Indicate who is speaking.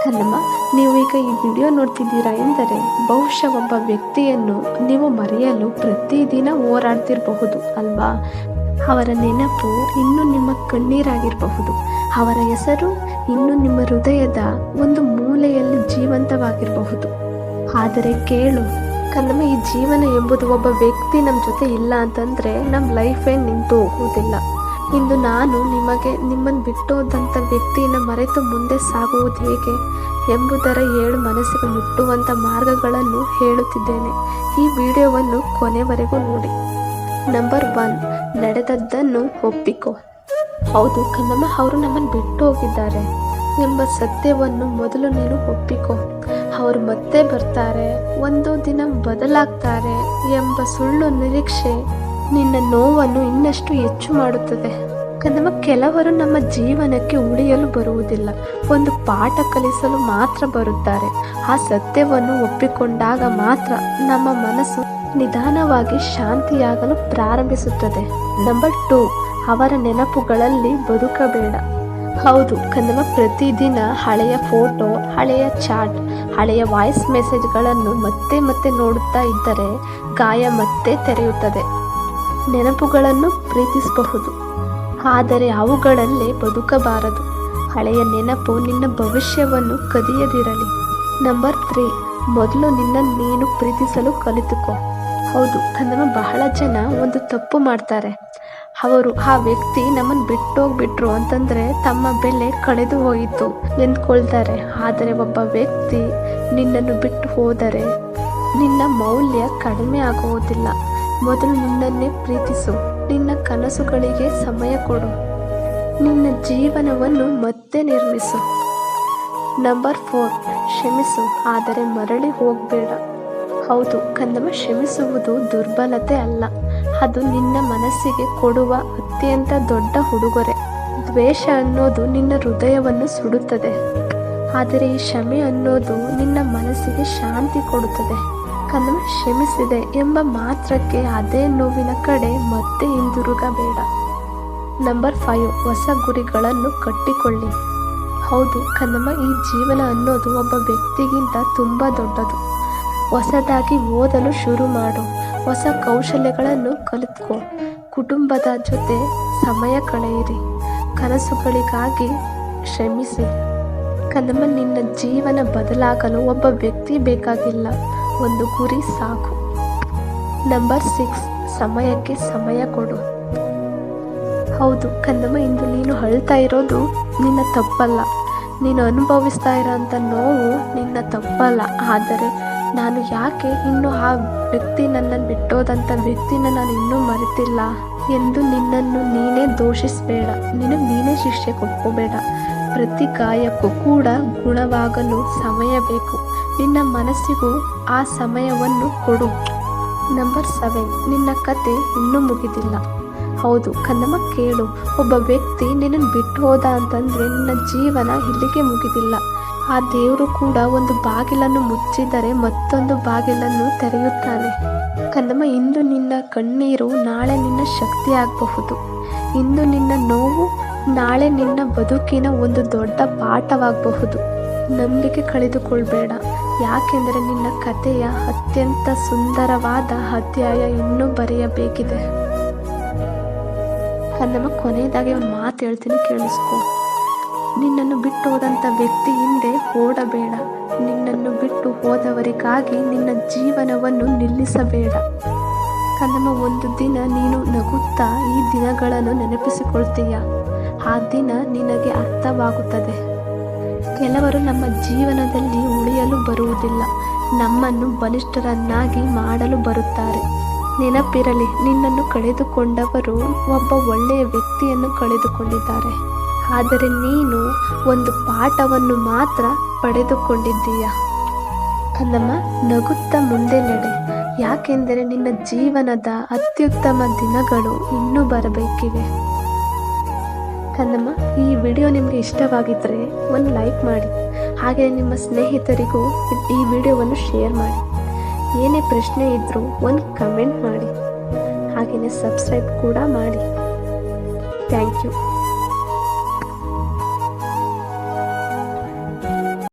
Speaker 1: ಕನ್ನಮ್ಮ, ನೀವು ಈಗ ಈ ವಿಡಿಯೋ ನೋಡ್ತಿದ್ದೀರಾ ಎಂದರೆ ಬಹುಶಃ ಒಬ್ಬ ವ್ಯಕ್ತಿಯನ್ನು ನೀವು ಮರೆಯಲು ಪ್ರತಿದಿನ ಹೋರಾಡ್ತಿರಬಹುದು ಅಲ್ವಾ? ಅವರ ನೆನಪು ಇನ್ನೂ ನಿಮ್ಮ ಕಣ್ಣೀರಾಗಿರಬಹುದು. ಅವರ ಹೆಸರು ಇನ್ನೂ ನಿಮ್ಮ ಹೃದಯದ ಒಂದು ಮೂಲೆಯಲ್ಲಿ ಜೀವಂತವಾಗಿರಬಹುದು. ಆದರೆ ಕೇಳು ಕನ್ನಮ್ಮ, ಈ ಜೀವನ ಎಂಬುದು ಒಬ್ಬ ವ್ಯಕ್ತಿ ನಮ್ಮ ಜೊತೆ ಇಲ್ಲ ಅಂತಂದರೆ ನಮ್ಮ ಲೈಫೇ ನಿಂತು ಹೋಗುವುದಿಲ್ಲ. ಇಂದು ನಾನು ನಿಮ್ಮನ್ನು ಬಿಟ್ಟೋದಂಥ ವ್ಯಕ್ತಿಯನ್ನು ಮರೆತು ಮುಂದೆ ಸಾಗುವುದು ಹೇಗೆ ಎಂಬುದರ 7 ಮನಸ್ಸಿಗೆ ಮುಟ್ಟುವಂಥ ಮಾರ್ಗಗಳನ್ನು ಹೇಳುತ್ತಿದ್ದೇನೆ. ಈ ವಿಡಿಯೋವನ್ನು ಕೊನೆವರೆಗೂ ನೋಡಿ. ನಂಬರ್ 1, ನಡೆದದ್ದನ್ನು ಒಪ್ಪಿಕೋ. ಹೌದು ಕನ್ನಮ್ಮ, ಅವರು ನಮ್ಮನ್ನು ಬಿಟ್ಟು ಹೋಗಿದ್ದಾರೆ ಎಂಬ ಸತ್ಯವನ್ನು ಮೊದಲು ನೀನು ಒಪ್ಪಿಕೋ. ಅವರು ಮತ್ತೆ ಬರ್ತಾರೆ, ಒಂದು ದಿನ ಬದಲಾಗ್ತಾರೆ ಎಂಬ ಸುಳ್ಳು ನಿರೀಕ್ಷೆ ನಿನ್ನ ನೋವನ್ನು ಇನ್ನಷ್ಟು ಹೆಚ್ಚು ಮಾಡುತ್ತದೆ. ಕನ್ನಮ್ಮ, ಕೆಲವರು ನಮ್ಮ ಜೀವನಕ್ಕೆ ಉಳಿಯಲು ಬರುವುದಿಲ್ಲ, ಒಂದು ಪಾಠ ಕಲಿಸಲು ಮಾತ್ರ ಬರುತ್ತಾರೆ. ಆ ಸತ್ಯವನ್ನು ಒಪ್ಪಿಕೊಂಡಾಗ ಮಾತ್ರ ನಮ್ಮ ಮನಸ್ಸು ನಿಧಾನವಾಗಿ ಶಾಂತಿಯಾಗಲು ಪ್ರಾರಂಭಿಸುತ್ತದೆ. ನಂಬರ್ 2, ಅವರ ನೆನಪುಗಳಲ್ಲಿ ಬದುಕಬೇಡ. ಹೌದು ಕನ್ನಮ್ಮ, ಪ್ರತಿದಿನ ಹಳೆಯ ಫೋಟೋ, ಹಳೆಯ ಚಾಟ್, ಹಳೆಯ ವಾಯ್ಸ್ ಮೆಸೇಜ್ಗಳನ್ನು ಮತ್ತೆ ಮತ್ತೆ ನೋಡುತ್ತಾ ಇದ್ದರೆ ಗಾಯ ಮತ್ತೆ ತೆರೆಯುತ್ತದೆ. ನೆನಪುಗಳನ್ನು ಪ್ರೀತಿಸಬಹುದು, ಆದರೆ ಅವುಗಳಲ್ಲೇ ಬದುಕಬಾರದು. ಹಳೆಯ ನೆನಪು ನಿನ್ನ ಭವಿಷ್ಯವನ್ನು ಕದಿಯದಿರಲಿ. ನಂಬರ್ 3, ಮೊದಲು ನಿನ್ನನ್ನು ನೀನು ಪ್ರೀತಿಸಲು ಕಲಿತುಕೋ. ಹೌದು ಕನ್ನಮ್ಮ, ಬಹಳ ಜನ ಒಂದು ತಪ್ಪು ಮಾಡ್ತಾರೆ. ಆ ವ್ಯಕ್ತಿ ನಮ್ಮನ್ನು ಬಿಟ್ಟೋಗ್ಬಿಟ್ರು ಅಂತಂದರೆ ತಮ್ಮ ಬೆಲೆ ಕಳೆದು ಹೋಯಿತು ಎಂದ್ಕೊಳ್ತಾರೆ. ಆದರೆ ಒಬ್ಬ ವ್ಯಕ್ತಿ ನಿನ್ನನ್ನು ಬಿಟ್ಟು ಹೋದರೆ ನಿನ್ನ ಮೌಲ್ಯ ಕಡಿಮೆ ಆಗುವುದಿಲ್ಲ. ಮೊದಲು ನಿನ್ನನ್ನೇ ಪ್ರೀತಿಸು, ನಿನ್ನ ಕನಸುಗಳಿಗೆ ಸಮಯ ಕೊಡು, ನಿನ್ನ ಜೀವನವನ್ನು ಮತ್ತೆ ನಿರ್ಮಿಸು. ನಂಬರ್ 4, ಕ್ಷಮಿಸು, ಆದರೆ ಮರಳಿ ಹೋಗಬೇಡ. ಹೌದು ಕನ್ನಮ್ಮ, ಕ್ಷಮಿಸುವುದು ದುರ್ಬಲತೆ ಅಲ್ಲ, ಅದು ನಿನ್ನ ಮನಸ್ಸಿಗೆ ಕೊಡುವ ಅತ್ಯಂತ ದೊಡ್ಡ ಉಡುಗೊರೆ. ದ್ವೇಷ ಅನ್ನೋದು ನಿನ್ನ ಹೃದಯವನ್ನು ಸುಡುತ್ತದೆ, ಆದರೆ ಈ ಕ್ಷಮೆ ಅನ್ನೋದು ನಿನ್ನ ಮನಸ್ಸಿಗೆ ಶಾಂತಿ ಕೊಡುತ್ತದೆ. ಕನ್ನಮ್ಮ, ಕ್ಷಮಿಸಿದೆ ಎಂಬ ಮಾತ್ರಕ್ಕೆ ಅದೇ ನೋವಿನ ಕಡೆ ಮತ್ತೆ ಹಿಂದಿರುಗಬೇಡ. ನಂಬರ್ 5, ಹೊಸ ಗುರಿಗಳನ್ನು ಕಟ್ಟಿಕೊಳ್ಳಿ. ಹೌದು ಕನ್ನಮ್ಮ, ಈ ಜೀವನ ಅನ್ನೋದು ಒಬ್ಬ ವ್ಯಕ್ತಿಗಿಂತ ತುಂಬ ದೊಡ್ಡದು. ಹೊಸದಾಗಿ ಓದಲು ಶುರು ಮಾಡು, ಹೊಸ ಕೌಶಲ್ಯಗಳನ್ನು ಕಲಿತ್ಕೋ, ಕುಟುಂಬದ ಜೊತೆ ಸಮಯ ಕಳೆಯಿರಿ, ಕನಸುಗಳಿಗಾಗಿ ಶ್ರಮಿಸಿ. ಕನ್ನಮ್ಮ, ನಿನ್ನ ಜೀವನ ಬದಲಾಗಲು ಒಬ್ಬ ವ್ಯಕ್ತಿ ಬೇಕಾಗಿಲ್ಲ, ಒಂದು ಗುರಿ ಸಾಕು. ನಂಬರ್ 6, ಸಮಯಕ್ಕೆ ಸಮಯ ಕೊಡು. ಹೌದು ಕನ್ನಮ್ಮ, ಇಂದು ನೀನು ಅಳ್ತಾ ಇರೋದು ನಿನ್ನ ತಪ್ಪಲ್ಲ, ನೀನು ಅನುಭವಿಸ್ತಾ ಇರೋಂಥ ನೋವು ನಿನ್ನ ತಪ್ಪಲ್ಲ. ಆದರೆ ನಾನು ಯಾಕೆ ಇನ್ನೂ ಆ ವ್ಯಕ್ತಿ ನನ್ನನ್ನು ಬಿಟ್ಟೋದಂಥ ವ್ಯಕ್ತಿನ ನಾನು ಇನ್ನೂ ಮರೆತಿಲ್ಲ ಎಂದು ನಿನ್ನನ್ನು ನೀನೇ ದೋಷಿಸಬೇಡ, ನೀನೇ ಶಿಕ್ಷೆ ಕೊಟ್ಕೋಬೇಡ. ಪ್ರತಿ ಗಾಯಕ್ಕೂ ಕೂಡ ಗುಣವಾಗಲು ಸಮಯ ಬೇಕು. ನಿನ್ನ ಮನಸ್ಸಿಗೂ ಆ ಸಮಯವನ್ನು ಕೊಡು. ನಂಬರ್ 7, ನಿನ್ನ ಕತೆ ಇನ್ನೂ ಮುಗಿದಿಲ್ಲ. ಹೌದು ಕನ್ನಮ್ಮ, ಕೇಳು, ಒಬ್ಬ ವ್ಯಕ್ತಿ ನಿನ್ನನ್ನು ಬಿಟ್ಟು ಹೋದ ಅಂತಂದರೆ ನಿನ್ನ ಜೀವನ ಇಲ್ಲಿಗೆ ಮುಗಿದಿಲ್ಲ. ಆ ದೇವರು ಕೂಡ ಒಂದು ಬಾಗಿಲನ್ನು ಮುಚ್ಚಿದರೆ ಮತ್ತೊಂದು ಬಾಗಿಲನ್ನು ತೆರೆಯುತ್ತಾನೆ. ಕನ್ನಮ್ಮ, ಇಂದು ನಿನ್ನ ಕಣ್ಣೀರು ನಾಳೆ ನಿನ್ನ ಶಕ್ತಿ ಆಗಬಹುದು. ಇಂದು ನಿನ್ನ ನೋವು ನಾಳೆ ನಿನ್ನ ಬದುಕಿನ ಒಂದು ದೊಡ್ಡ ಪಾಠವಾಗಬಹುದು. ನಂಬಿಕೆ ಕಳೆದುಕೊಳ್ಬೇಡ, ಯಾಕೆಂದರೆ ನಿನ್ನ ಕಥೆಯ ಅತ್ಯಂತ ಸುಂದರವಾದ ಅಧ್ಯಾಯ ಇನ್ನೂ ಬರೆಯಬೇಕಿದೆ. ಕನ್ನಮ್ಮ, ಕೊನೆಯದಾಗಿ ಒಂದು ಮಾತು ಹೇಳ್ತೀನಿ, ಕೇಳಿಸ್ಕೊ. ನಿನ್ನನ್ನು ಬಿಟ್ಟು ಹೋದಂಥ ವ್ಯಕ್ತಿ ಹಿಂದೆ ಓಡಬೇಡ. ನಿನ್ನನ್ನು ಬಿಟ್ಟು ಹೋದವರಿಗಾಗಿ ನಿನ್ನ ಜೀವನವನ್ನು ನಿಲ್ಲಿಸಬೇಡ. ಕನ್ನಮ್ಮ, ಒಂದು ದಿನ ನೀನು ನಗುತ್ತಾ ಈ ದಿನಗಳನ್ನು ನೆನಪಿಸಿಕೊಳ್ತೀಯ. ಆ ದಿನ ನಿನಗೆ ಅರ್ಥವಾಗುತ್ತದೆ. ಕೆಲವರು ನಮ್ಮ ಜೀವನದಲ್ಲಿ ಉಳಿಯಲು ಬರುವುದಿಲ್ಲ, ನಮ್ಮನ್ನು ಬಲಿಷ್ಠರನ್ನಾಗಿ ಮಾಡಲು ಬರುತ್ತಾರೆ. ನೆನಪಿರಲಿ, ನಿನ್ನನ್ನು ಕಳೆದುಕೊಂಡವರು ಒಬ್ಬ ಒಳ್ಳೆಯ ವ್ಯಕ್ತಿಯನ್ನು ಕಳೆದುಕೊಂಡಿದ್ದಾರೆ, ಆದರೆ ನೀನು ಒಂದು ಪಾಠವನ್ನು ಮಾತ್ರ ಪಡೆದುಕೊಂಡಿದ್ದೀಯ. ಕನ್ನಮ್ಮ, ನಗುತ್ತಾ ಮುಂದೆ ನಡೆ, ಯಾಕೆಂದರೆ ನಿನ್ನ ಜೀವನದ ಅತ್ಯುತ್ತಮ ದಿನಗಳು ಇನ್ನೂ ಬರಬೇಕಿವೆ. ಕನ್ನಮ್ಮ, ಈ ವಿಡಿಯೋ ನಿಮಗೆ ಇಷ್ಟವಾಗಿದ್ದರೆ ಒಂದು ಲೈಕ್ ಮಾಡಿ, ಹಾಗೆ ನಿಮ್ಮ ಸ್ನೇಹಿತರಿಗೂ ಈ ವಿಡಿಯೋವನ್ನು ಶೇರ್ ಮಾಡಿ. ಏನೇ ಪ್ರಶ್ನೆ ಇದ್ದರೂ ಒಂದು ಕಮೆಂಟ್ ಮಾಡಿ, ಹಾಗೆಯೇ ಸಬ್ಸ್ಕ್ರೈಬ್ ಕೂಡ ಮಾಡಿ. Thank you.